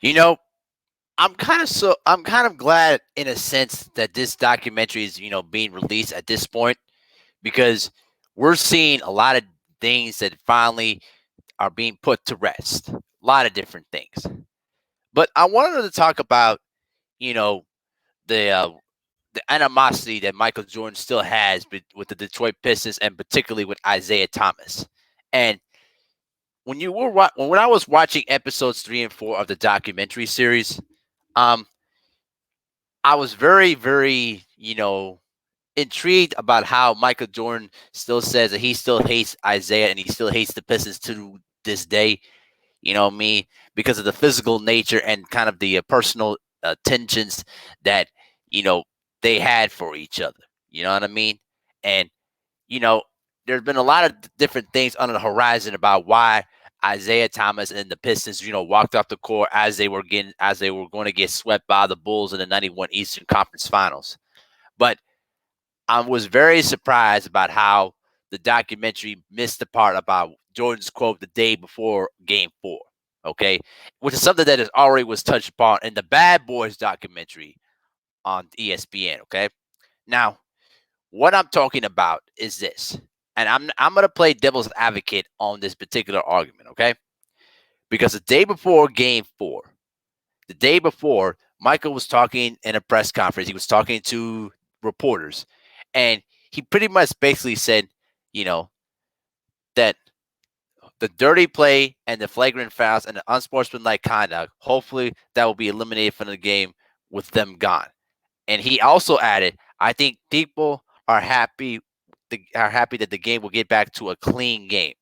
You know, I'm kind of glad in a sense that this documentary is, being released at this point because we're seeing a lot of things that finally are being put to rest. A lot of different things. But I wanted to talk about, you know, the uh, the animosity that Michael Jordan still has with the Detroit Pistons and particularly with Isiah Thomas. And when I was watching episodes 3 and 4 of the documentary series, um, I was very, very, intrigued about how Michael Jordan still says that he still hates Isaiah and he still hates the Pistons to this day. You know me because of the physical nature and kind of the personal tensions that you know they had for each other. You know what I mean? And you know, there's been a lot of different things on the horizon about why Isaiah Thomas and the Pistons, walked off the court as they were going to get swept by the Bulls in the '91 Eastern Conference Finals. But I was very surprised about how the documentary missed the part about Jordan's quote the day before Game 4. Okay, which is something that is already was touched upon in the Bad Boys documentary on ESPN. Okay, now what I'm talking about is this, and I'm gonna play devil's advocate on this particular argument. Okay, because the day before Game 4, the day before, Michael was talking in a press conference. He was talking to reporters, and he pretty much basically said, you know, that the dirty play and the flagrant fouls and the unsportsmanlike conduct, hopefully that will be eliminated from the game with them gone. And he also added, I think people are happy that the game will get back to a clean game.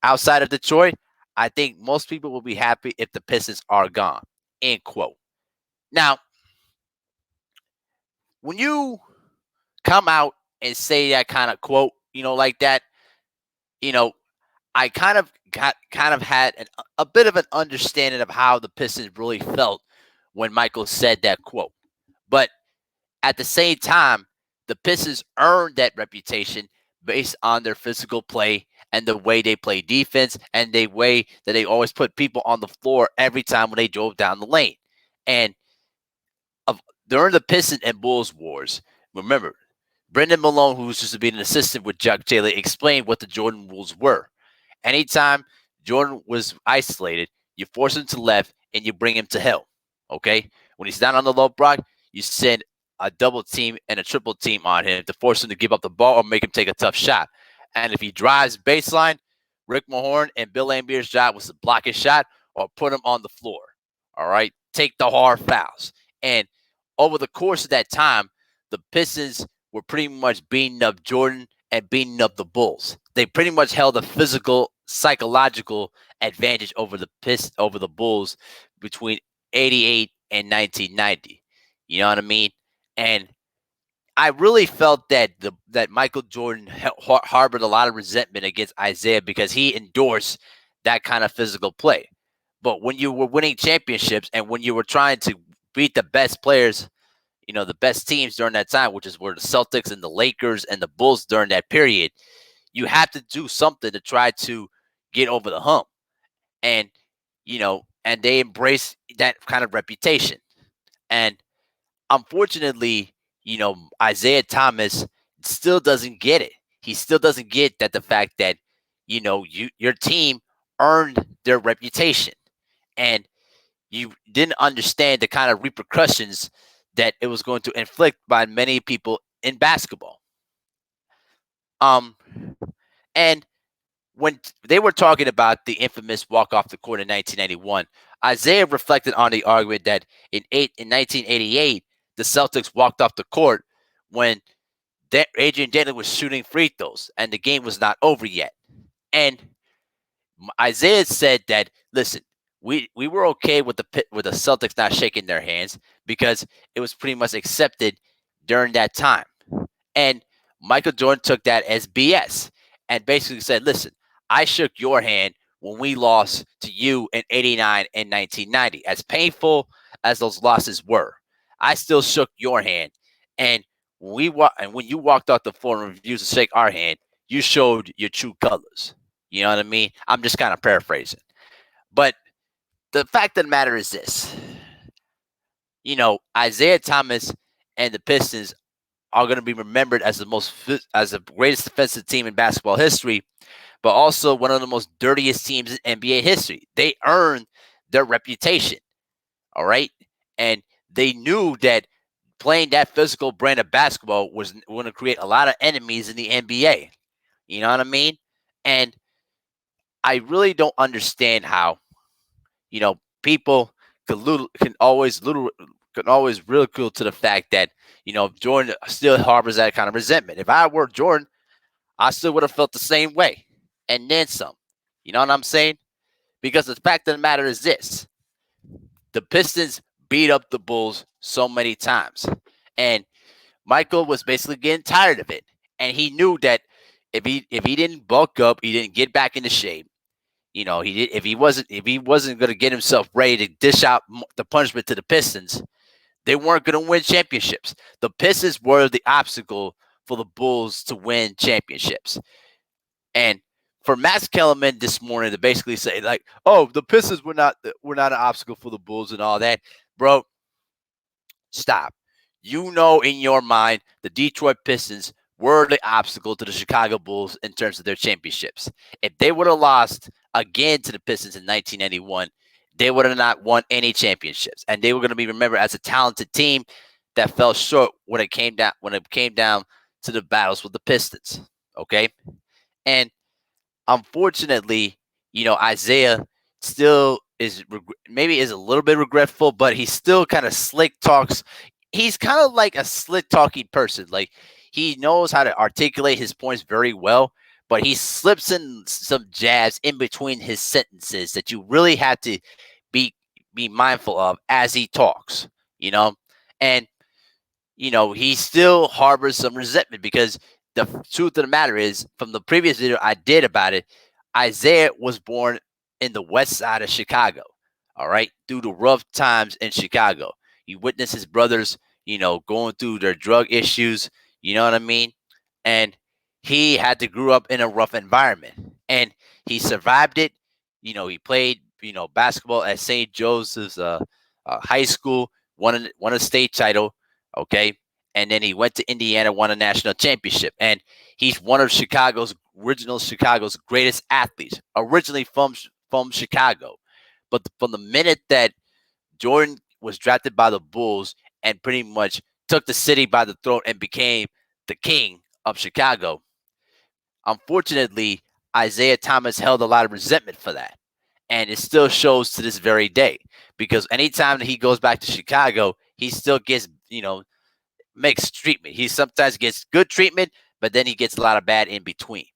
Outside of Detroit, I think most people will be happy if the Pistons are gone. End quote. Now, when you come out and say that kind of quote, like that, you know, I kind of had a bit of an understanding of how the Pistons really felt when Michael said that quote. But at the same time, the Pistons earned that reputation based on their physical play and the way they play defense and the way that they always put people on the floor every time when they drove down the lane. And of during the Pistons and Bulls wars, remember, Brendan Malone, who was just being an assistant with Chuck Taylor, explained what the Jordan rules were. Anytime Jordan was isolated, you force him to left and you bring him to help. Okay? When he's down on the low block, you send a double team and a triple team on him to force him to give up the ball or make him take a tough shot. And if he drives baseline, Rick Mahorn and Bill Laimbeer's job was to block his shot or put him on the floor. All right? Take the hard fouls. And over the course of that time, the Pistons were pretty much beating up Jordan and beating up the Bulls. They pretty much held a physical, psychological advantage over the Bulls between '88 and 1990. You know what I mean? And I really felt that Michael Jordan harbored a lot of resentment against Isaiah because he endorsed that kind of physical play. But when you were winning championships and when you were trying to beat the best players, the best teams during that time, which is where the Celtics and the Lakers and the Bulls during that period, you have to do something to try to get over the hump. And, and they embrace that kind of reputation. And unfortunately, Isaiah Thomas still doesn't get it. He still doesn't get that the fact that, your team earned their reputation. And you didn't understand the kind of repercussions that it was going to inflict by many people in basketball. Um, and when they were talking about the infamous walk off the court in 1991, Isaiah reflected on the argument that in 1988 the Celtics walked off the court when Adrian Dantley was shooting free throws and the game was not over yet. And Isaiah said that, listen, we were okay with the Celtics not shaking their hands because it was pretty much accepted during that time. And Michael Jordan took that as BS and basically said, listen, I shook your hand when we lost to you in '89 and 1990. As painful as those losses were, I still shook your hand. And when you walked out the floor and refused to shake our hand, you showed your true colors. You know what I mean? I'm just kind of paraphrasing. But the fact of the matter is this. Isiah Thomas and the Pistons are going to be remembered as as the greatest defensive team in basketball history, but also one of the most dirtiest teams in NBA history. They earned their reputation. All right. And they knew that playing that physical brand of basketball was going to create a lot of enemies in the NBA. You know what I mean? And I really don't understand how, people can always ridicule to the fact that, Jordan still harbors that kind of resentment. If I were Jordan, I still would have felt the same way and then some. You know what I'm saying? Because the fact of the matter is this: the Pistons beat up the Bulls so many times. And Michael was basically getting tired of it. And he knew that if he didn't bulk up, he didn't get back into shape. He did if he wasn't going to get himself ready to dish out the punishment to the Pistons, they weren't going to win championships. The Pistons were the obstacle for the Bulls to win championships. And for Max Kellerman this morning to basically say like, "Oh, the Pistons were not an obstacle for the Bulls and all that," bro, stop. In your mind, the Detroit Pistons were the obstacle to the Chicago Bulls in terms of their championships. If they would have lost again to the Pistons in 1991, they would have not won any championships, and they were going to be remembered as a talented team that fell short when it came down to the battles with the Pistons. Okay, and unfortunately, Isaiah still maybe is a little bit regretful, but he still kind of slick talks. He's kind of like a slick talking person. Like he knows how to articulate his points very well, but he slips in some jabs in between his sentences that you really have to be be mindful of as he talks. You know, and he still harbors some resentment because the truth of the matter is, from the previous video I did about it, Isaiah was born in the west side of Chicago. All right, through the rough times in Chicago. He witnessed his brothers, going through their drug issues. You know what I mean? And he had to grow up in a rough environment, and he survived it. He played, basketball at St. Joseph's High School, won a state title. Okay. And then he went to Indiana, won a national championship. And he's one of Chicago's greatest athletes, originally from Chicago. But from the minute that Jordan was drafted by the Bulls and pretty much took the city by the throat and became the king of Chicago, unfortunately, Isiah Thomas held a lot of resentment for that. And it still shows to this very day because anytime that he goes back to Chicago, he still gets, mixed treatment. He sometimes gets good treatment, but then he gets a lot of bad in between.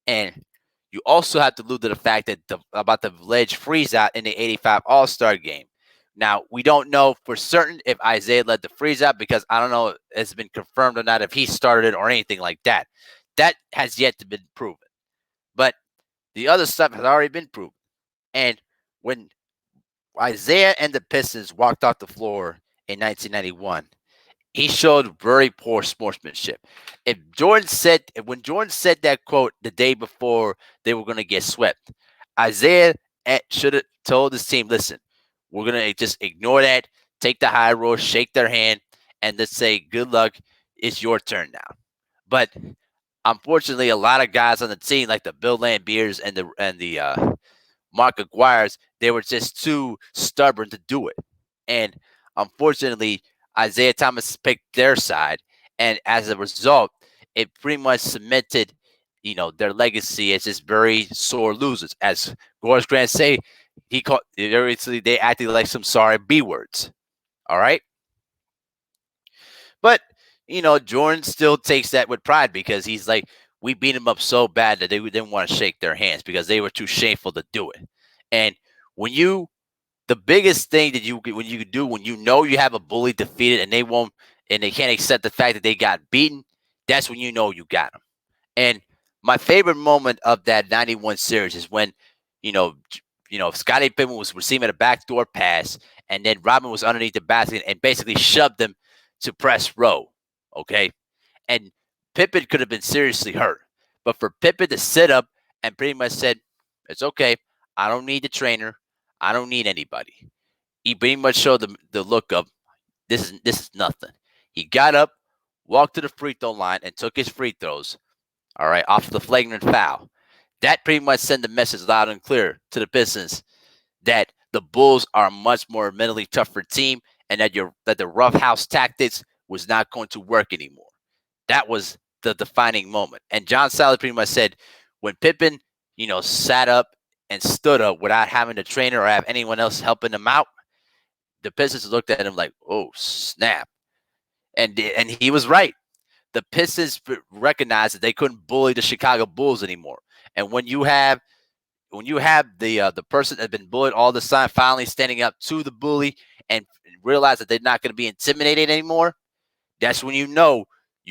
And you also have to allude to the fact that about the alleged freeze out in the '85 All-Star game. Now, we don't know for certain if Isaiah led the freeze out because I don't know if it's been confirmed or not if he started it or anything like that. That has yet to be proven. But the other stuff has already been proven. And when Isaiah and the Pistons walked off the floor in 1991, he showed very poor sportsmanship. When Jordan said that quote the day before they were going to get swept, Isaiah should have told his team, "Listen, we're going to just ignore that, take the high road, shake their hand, and let's say good luck. It's your turn now." But unfortunately, a lot of guys on the team, like the Bill Lambiers and the Mark Aguirre's, they were just too stubborn to do it. And unfortunately, Isiah Thomas picked their side. And as a result, it pretty much cemented, their legacy as just very sore losers. As Horace Grant say, they acted like some sorry B words. All right. But, Jordan still takes that with pride because he's like, we beat them up so bad that they didn't want to shake their hands because they were too shameful to do it. And when the biggest thing that when you do when you have a bully defeated and they can't accept the fact that they got beaten, that's when you know you got them. And my favorite moment of that '91 series is when, you know, Scottie Pippen was receiving a backdoor pass, and then Robin was underneath the basket and basically shoved him to press row. Okay, and Pippen could have been seriously hurt, but for Pippen to sit up and pretty much said, "It's okay. I don't need the trainer. I don't need anybody. He pretty much showed the look of this is nothing. He got up, walked to the free throw line, and took his free throws. All right, off the flagrant foul. That pretty much sent the message loud and clear to the Pistons that the Bulls are a much more mentally tougher team, and that the roughhouse tactics was not going to work anymore. That was the defining moment. And John Sally pretty much said when Pippen, sat up and stood up without having a trainer or have anyone else helping him out, the Pistons looked at him like, "Oh snap!" And he was right. The Pistons recognized that they couldn't bully the Chicago Bulls anymore. And when you have the person that's been bullied all the time finally standing up to the bully and realize that they're not going to be intimidated anymore, that's when you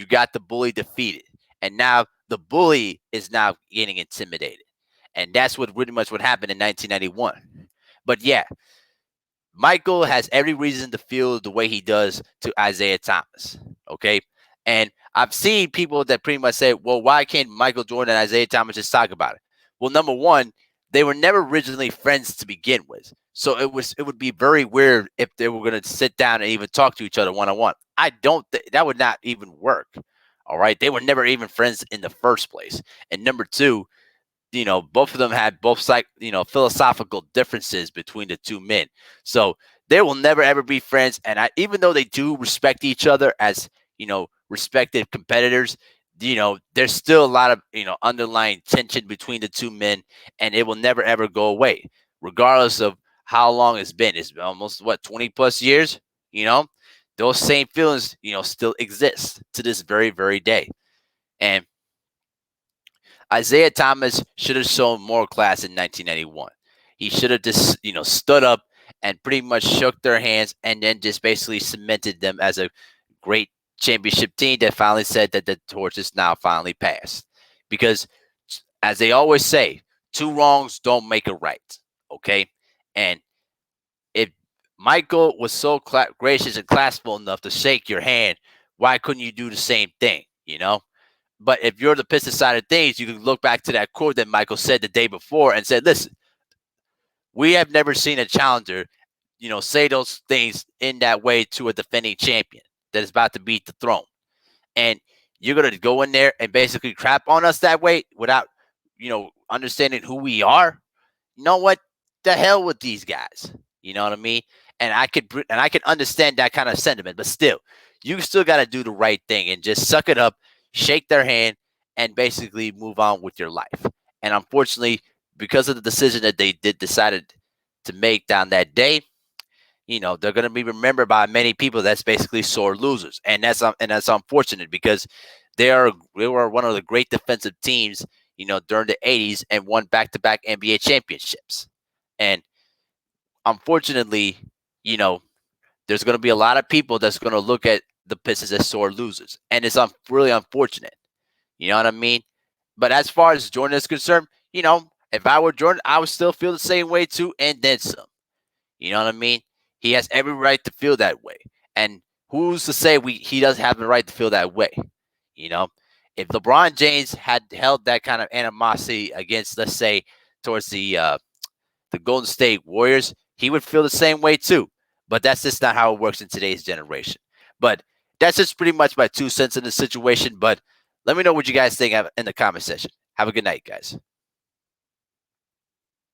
got the bully defeated. And now the bully is now getting intimidated. And that's what pretty much what happened in 1991. But yeah, Michael has every reason to feel the way he does to Isiah Thomas. Okay. And I've seen people that pretty much say, well, why can't Michael Jordan and Isiah Thomas just talk about it? Well, number one, they were never originally friends to begin with. So it would be very weird if they were going to sit down and even talk to each other one on one. I don't think that would not even work. All right. They were never even friends in the first place. And number two, both of them had both philosophical differences between the two men. So they will never ever be friends. And even though they do respect each other as, respected competitors, there's still a lot of, underlying tension between the two men, and it will never ever go away, regardless of how long it's been. It's been almost 20 plus years, those same feelings, still exist to this very, very day. And Isiah Thomas should have shown more class in 1991. He should have just, stood up and pretty much shook their hands and then just basically cemented them as a great championship team that finally said that the torch is now finally passed. Because, as they always say, two wrongs don't make a right. Okay? And if Michael was so gracious and classful enough to shake your hand, why couldn't you do the same thing? But if you're the Pistons side of things, you can look back to that quote that Michael said the day before and said, listen, we have never seen a challenger, say those things in that way to a defending champion that is about to beat the throne. And you're going to go in there and basically crap on us that way without, understanding who we are. You know what? The hell with these guys. You know what I mean? And I could understand that kind of sentiment, but still, you still got to do the right thing and just suck it up, shake their hand, and basically move on with your life. And unfortunately, because of the decision that they decided to make down that day, they're going to be remembered by many people that's basically sore losers, and that's unfortunate because they were one of the great defensive teams, during the 80s and won back-to-back NBA championships. And unfortunately, there's going to be a lot of people that's going to look at the Pistons as sore losers, and it's really unfortunate. You know what I mean? But as far as Jordan is concerned, if I were Jordan, I would still feel the same way too, and then some. You know what I mean? He has every right to feel that way, and who's to say he doesn't have the right to feel that way? If LeBron James had held that kind of animosity against, let's say, towards the Golden State Warriors, he would feel the same way too. But that's just not how it works in today's generation. But that's just pretty much my 2 cents in the situation. But let me know what you guys think in the comment section. Have a good night, guys.